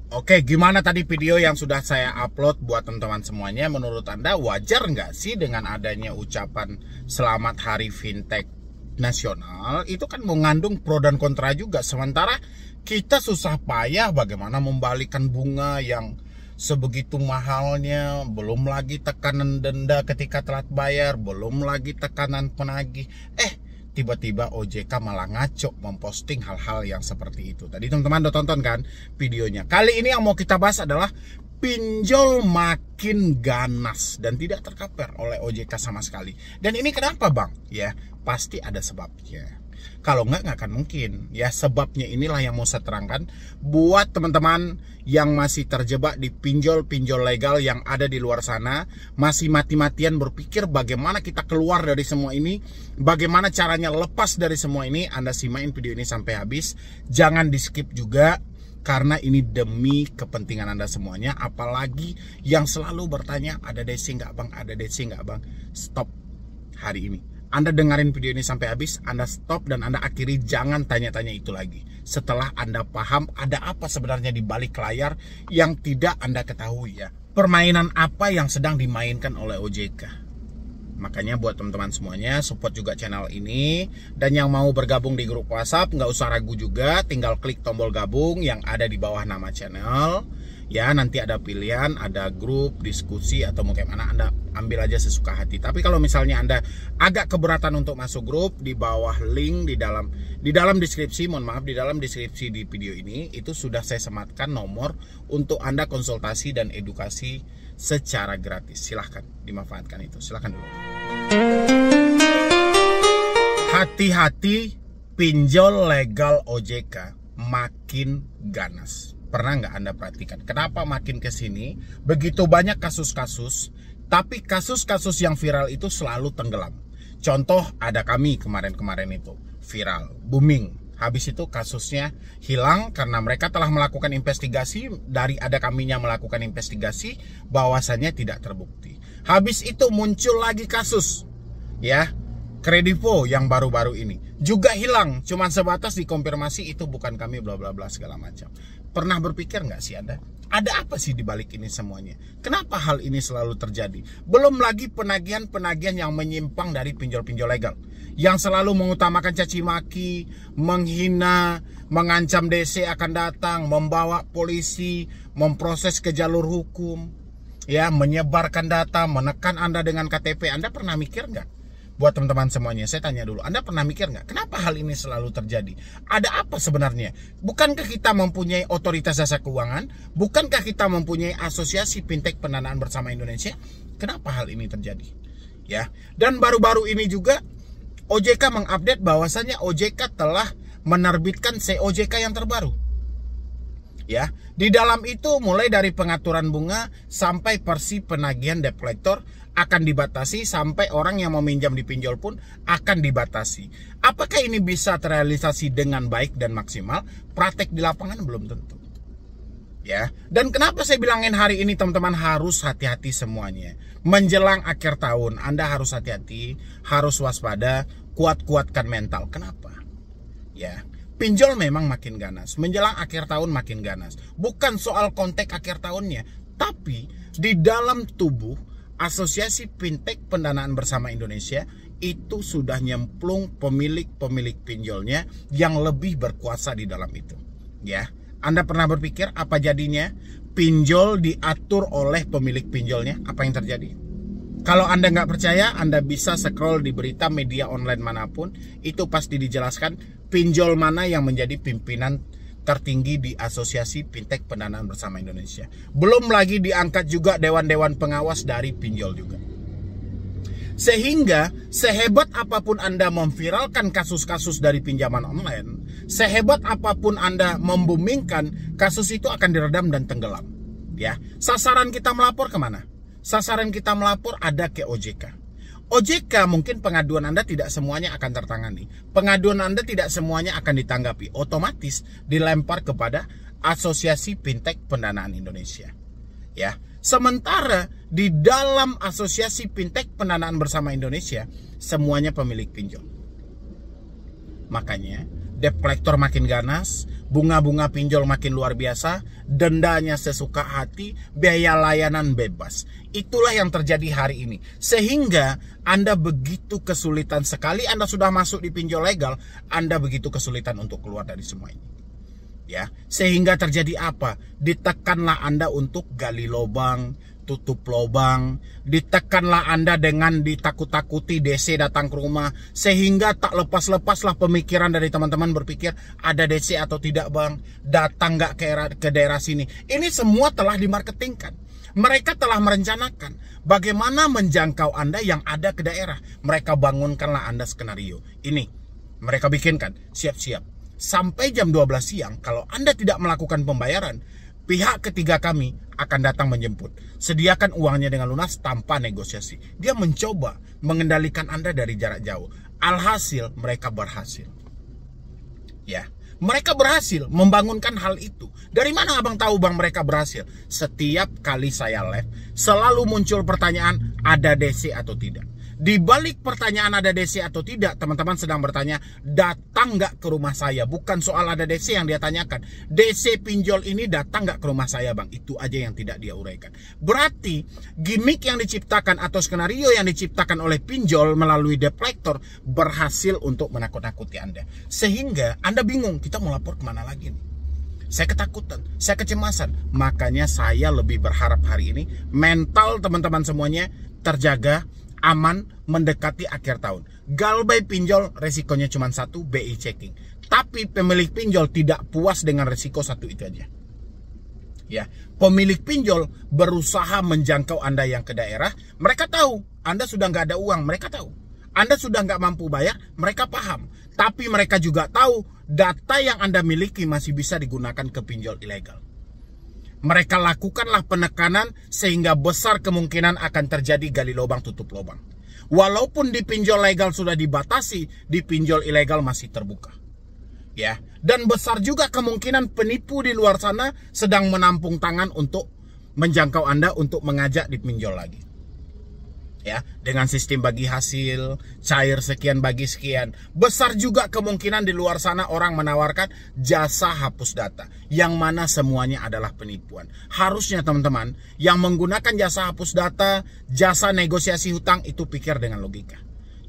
Oke, gimana tadi video yang sudah saya upload buat teman-teman semuanya? Menurut Anda wajar nggak sih dengan adanya ucapan Selamat Hari Fintech Nasional? Itu kan mengandung pro dan kontra juga. Sementara kita susah payah bagaimana membalikan bunga yang sebegitu mahalnya, belum lagi tekanan denda ketika telat bayar, belum lagi tekanan penagih. Tiba-tiba OJK malah ngaco memposting hal-hal yang seperti itu. Tadi teman-teman udah tonton kan videonya. Kali ini yang mau kita bahas adalah pinjol makin ganas dan tidak tercover oleh OJK sama sekali. Dan ini kenapa bang? Ya pasti ada sebabnya. Kalau nggak akan mungkin. Ya sebabnya inilah yang mau saya terangkan buat teman-teman yang masih terjebak di pinjol-pinjol legal yang ada di luar sana, masih mati-matian berpikir bagaimana kita keluar dari semua ini, bagaimana caranya lepas dari semua ini. Anda simain video ini sampai habis, jangan di skip juga karena ini demi kepentingan Anda semuanya. Apalagi yang selalu bertanya, ada DC nggak bang, ada DC nggak bang. Stop hari ini. Anda dengerin video ini sampai habis, Anda stop dan Anda akhiri, jangan tanya-tanya itu lagi. Setelah Anda paham ada apa sebenarnya di balik layar yang tidak Anda ketahui ya. Permainan apa yang sedang dimainkan oleh OJK. Makanya buat teman-teman semuanya, support juga channel ini. Dan yang mau bergabung di grup WhatsApp, nggak usah ragu juga, tinggal klik tombol gabung yang ada di bawah nama channel. Ya nanti ada pilihan, ada grup, diskusi, atau mau kayak mana, Anda ambil aja sesuka hati. Tapi kalau misalnya Anda agak keberatan untuk masuk grup, di bawah link di dalam deskripsi, mohon maaf, di dalam deskripsi di video ini itu sudah saya sematkan nomor untuk Anda konsultasi dan edukasi secara gratis. Silahkan dimanfaatkan itu, silahkan dulu. Hati-hati, pinjol legal OJK makin ganas. Pernah nggak Anda perhatikan kenapa makin kesini begitu banyak kasus-kasus, tapi kasus-kasus yang viral itu selalu tenggelam. Contoh ada kami kemarin-kemarin itu viral, booming. Habis itu kasusnya hilang karena mereka telah melakukan investigasi. Dari ada kaminya melakukan investigasi, bahwasannya tidak terbukti. Habis itu muncul lagi kasus, ya, Kredivo yang baru-baru ini juga hilang, cuman sebatas dikonfirmasi itu bukan kami, bla bla bla segala macam. Pernah berpikir nggak sih Anda, ada apa sih di balik ini semuanya? Kenapa hal ini selalu terjadi? Belum lagi penagihan-penagihan yang menyimpang dari pinjol-pinjol legal, yang selalu mengutamakan caci maki, menghina, mengancam DC akan datang, membawa polisi, memproses ke jalur hukum, ya, menyebarkan data, menekan Anda dengan KTP. Anda pernah mikir nggak? Buat teman-teman semuanya, saya tanya dulu, Anda pernah mikir nggak kenapa hal ini selalu terjadi? Ada apa sebenarnya? Bukankah kita mempunyai otoritas jasa keuangan? Bukankah kita mempunyai asosiasi fintech pendanaan bersama Indonesia? Kenapa hal ini terjadi? Ya, dan baru-baru ini juga OJK mengupdate bahwasannya OJK telah menerbitkan COJK yang terbaru. Ya, di dalam itu mulai dari pengaturan bunga sampai versi penagihan debt collector akan dibatasi, sampai orang yang meminjam di pinjol pun akan dibatasi. Apakah ini bisa terrealisasi dengan baik dan maksimal? Praktek di lapangan belum tentu. Ya, dan kenapa saya bilangin hari ini teman-teman harus hati-hati semuanya. Menjelang akhir tahun Anda harus hati-hati, harus waspada, kuat-kuatkan mental. Kenapa? Ya, pinjol memang makin ganas, menjelang akhir tahun makin ganas. Bukan soal konteks akhir tahunnya, tapi di dalam tubuh Asosiasi Fintech Pendanaan Bersama Indonesia itu sudah nyemplung pemilik-pemilik pinjolnya yang lebih berkuasa di dalam itu. Ya, Anda pernah berpikir apa jadinya pinjol diatur oleh pemilik pinjolnya? Apa yang terjadi? Kalau Anda nggak percaya, Anda bisa scroll di berita media online manapun, itu pasti dijelaskan pinjol mana yang menjadi pimpinan tertinggi di Asosiasi Fintech Pendanaan Bersama Indonesia. Belum lagi diangkat juga dewan-dewan pengawas dari pinjol juga. Sehingga sehebat apapun Anda memviralkan kasus-kasus dari pinjaman online, sehebat apapun Anda membumingkan, kasus itu akan diredam dan tenggelam. Ya, sasaran kita melapor kemana? Sasaran kita melapor ada ke OJK. OJK mungkin pengaduan Anda tidak semuanya akan tertangani. Pengaduan Anda tidak semuanya akan ditanggapi. Otomatis dilempar kepada Asosiasi Fintech Pendanaan Indonesia. Ya, sementara di dalam Asosiasi Fintech Pendanaan Bersama Indonesia semuanya pemilik pinjol. Makanya debt collector makin ganas, bunga-bunga pinjol makin luar biasa, dendanya sesuka hati, biaya layanan bebas. Itulah yang terjadi hari ini. Sehingga Anda begitu kesulitan sekali, Anda sudah masuk di pinjol legal, Anda begitu kesulitan untuk keluar dari semua ini. Ya, sehingga terjadi apa? Ditekanlah Anda untuk gali lubang, tutup lubang, ditekanlah Anda dengan ditakut-takuti DC datang ke rumah, sehingga tak lepas-lepaslah pemikiran dari teman-teman berpikir, ada DC atau tidak bang, datang nggak ke daerah sini. Ini semua telah dimarketingkan. Mereka telah merencanakan bagaimana menjangkau Anda yang ada ke daerah. Mereka bangunkanlah Anda skenario. Ini mereka bikinkan, siap-siap. Sampai jam 12 siang, kalau Anda tidak melakukan pembayaran, pihak ketiga kami akan datang menjemput. Sediakan uangnya dengan lunas tanpa negosiasi. Dia mencoba mengendalikan Anda dari jarak jauh. Alhasil mereka berhasil. Ya, mereka berhasil membangunkan hal itu. Dari mana abang tahu bang mereka berhasil? Setiap kali saya live, selalu muncul pertanyaan, ada DC atau tidak. Di balik pertanyaan ada DC atau tidak, teman-teman sedang bertanya, datang nggak ke rumah saya? Bukan soal ada DC yang dia tanyakan. DC pinjol ini datang nggak ke rumah saya bang? Itu aja yang tidak dia uraikan. Berarti gimmick yang diciptakan atau skenario yang diciptakan oleh pinjol melalui debt collector berhasil untuk menakut-nakuti Anda. Sehingga Anda bingung, kita mau lapor kemana lagi nih? Saya ketakutan, saya kecemasan. Makanya saya lebih berharap hari ini mental teman-teman semuanya terjaga, aman, mendekati akhir tahun. Galbay pinjol resikonya cuma satu, BI checking. Tapi pemilik pinjol tidak puas dengan resiko satu itu aja. Ya, pemilik pinjol berusaha menjangkau Anda yang ke daerah. Mereka tahu Anda sudah nggak ada uang, mereka tahu. Anda sudah nggak mampu bayar, mereka paham. Tapi mereka juga tahu data yang Anda miliki masih bisa digunakan ke pinjol ilegal. Mereka lakukanlah penekanan sehingga besar kemungkinan akan terjadi gali lubang tutup lubang. Walaupun di pinjol legal sudah dibatasi, di pinjol ilegal masih terbuka. Ya, dan besar juga kemungkinan penipu di luar sana sedang menampung tangan untuk menjangkau Anda untuk mengajak di pinjol lagi. Ya, dengan sistem bagi hasil, cair sekian bagi sekian. Besar juga kemungkinan di luar sana orang menawarkan jasa hapus data, yang mana semuanya adalah penipuan. Harusnya teman-teman yang menggunakan jasa hapus data, jasa negosiasi hutang itu pikir dengan logika.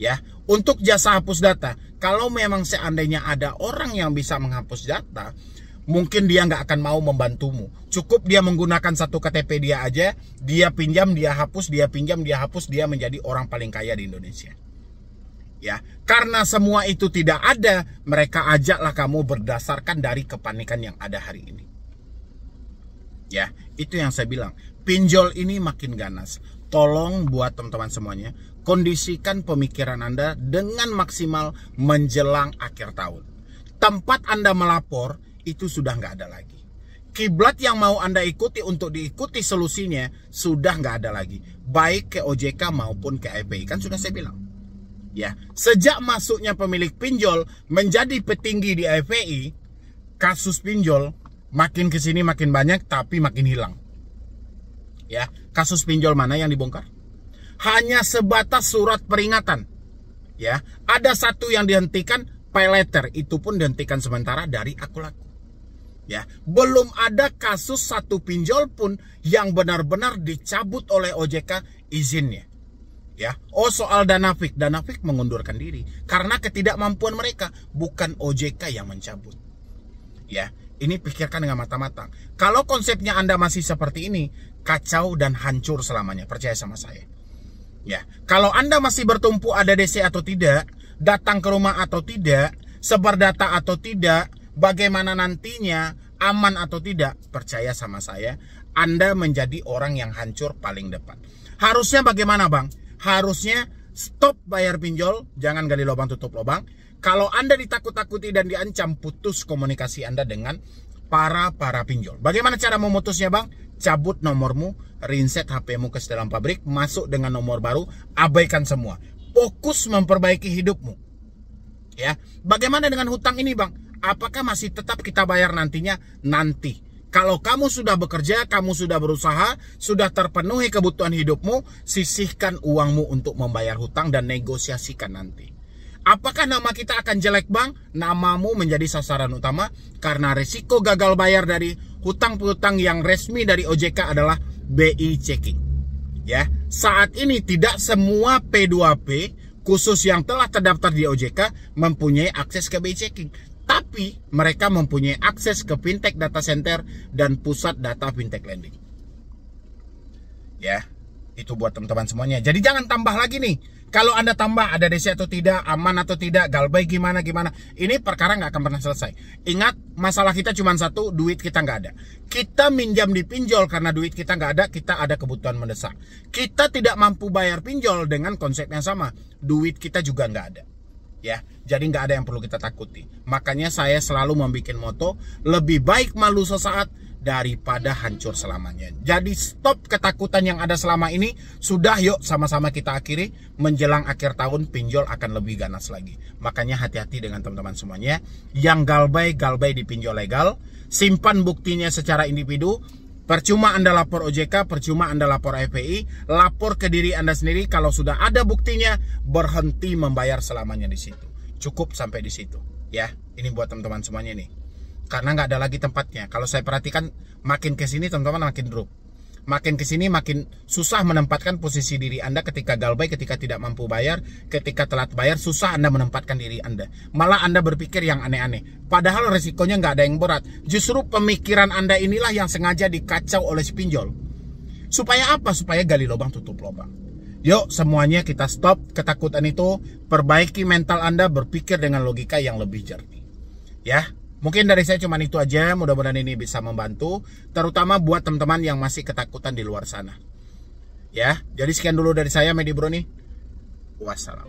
Ya, untuk jasa hapus data, kalau memang seandainya ada orang yang bisa menghapus data, mungkin dia nggak akan mau membantumu. Cukup dia menggunakan satu KTP dia aja, dia pinjam, dia hapus, dia pinjam, dia hapus, dia menjadi orang paling kaya di Indonesia. Ya, karena semua itu tidak ada, mereka ajaklah kamu berdasarkan dari kepanikan yang ada hari ini. Ya, itu yang saya bilang. Pinjol ini makin ganas. Tolong buat teman-teman semuanya, kondisikan pemikiran Anda dengan maksimal menjelang akhir tahun. Tempat Anda melapor itu sudah nggak ada lagi. Kiblat yang mau Anda ikuti untuk diikuti solusinya sudah nggak ada lagi. Baik ke OJK maupun ke FPI. Kan sudah saya bilang. Ya, sejak masuknya pemilik pinjol menjadi petinggi di FPI, kasus pinjol makin kesini makin banyak tapi makin hilang. Ya, kasus pinjol mana yang dibongkar? Hanya sebatas surat peringatan. Ya, ada satu yang dihentikan, pay letter, itu pun dihentikan sementara dari Aku-Laku. Ya, belum ada kasus satu pinjol pun yang benar-benar dicabut oleh OJK izinnya. Ya, oh soal Danafik mengundurkan diri karena ketidakmampuan mereka, bukan OJK yang mencabut. Ya, ini pikirkan dengan matang-matang. Kalau konsepnya Anda masih seperti ini, kacau dan hancur selamanya, percaya sama saya. Ya, kalau Anda masih bertumpu ada DC atau tidak, datang ke rumah atau tidak, sebar data atau tidak, bagaimana nantinya, aman atau tidak, percaya sama saya, Anda menjadi orang yang hancur paling depan. Harusnya bagaimana bang? Harusnya stop bayar pinjol, jangan gali lubang tutup lubang. Kalau Anda ditakut-takuti dan diancam, putus komunikasi Anda dengan para pinjol. Bagaimana cara memutusnya bang? Cabut nomormu, reset HP-mu ke dalam pabrik, masuk dengan nomor baru, abaikan semua. Fokus memperbaiki hidupmu. Ya, bagaimana dengan hutang ini bang? Apakah masih tetap kita bayar nantinya? Nanti. Kalau kamu sudah bekerja, kamu sudah berusaha, sudah terpenuhi kebutuhan hidupmu, sisihkan uangmu untuk membayar hutang dan negosiasikan nanti. Apakah nama kita akan jelek bang? Namamu menjadi sasaran utama karena risiko gagal bayar dari hutang piutang yang resmi dari OJK adalah BI checking. Ya, saat ini tidak semua P2P khusus yang telah terdaftar di OJK mempunyai akses ke BI checking. Tapi mereka mempunyai akses ke fintech data center dan pusat data fintech lending. Ya, itu buat teman-teman semuanya. Jadi jangan tambah lagi nih. Kalau Anda tambah ada DC atau tidak, aman atau tidak, galbay gimana. Ini perkara nggak akan pernah selesai. Ingat, masalah kita cuma satu, duit kita nggak ada. Kita minjam di pinjol karena duit kita nggak ada, kita ada kebutuhan mendesak. Kita tidak mampu bayar pinjol dengan konsep yang sama. Duit kita juga nggak ada. Ya, jadi nggak ada yang perlu kita takuti. Makanya saya selalu membuat moto, lebih baik malu sesaat daripada hancur selamanya. Jadi stop ketakutan yang ada selama ini. Sudah, yuk sama-sama kita akhiri. Menjelang akhir tahun pinjol akan lebih ganas lagi. Makanya hati-hati dengan teman-teman semuanya. Yang galbay di pinjol legal. Simpan buktinya secara individu. Percuma Anda lapor OJK, percuma Anda lapor FPI, lapor ke diri Anda sendiri. Kalau sudah ada buktinya, berhenti membayar selamanya di situ. Cukup sampai di situ. Ya, ini buat teman-teman semuanya nih. Karena nggak ada lagi tempatnya. Kalau saya perhatikan, makin ke sini teman-teman makin drop. Makin ke sini makin susah menempatkan posisi diri Anda ketika galbay, ketika tidak mampu bayar, ketika telat bayar, susah Anda menempatkan diri Anda. Malah Anda berpikir yang aneh-aneh. Padahal resikonya nggak ada yang berat. Justru pemikiran Anda inilah yang sengaja dikacau oleh si pinjol. Supaya apa? Supaya gali lubang tutup lubang. Yuk semuanya kita stop ketakutan itu. Perbaiki mental Anda, berpikir dengan logika yang lebih jernih. Ya. Mungkin dari saya cuma itu aja, mudah-mudahan ini bisa membantu, terutama buat teman-teman yang masih ketakutan di luar sana. Ya, jadi sekian dulu dari saya, Medi Bro nih. Wassalam.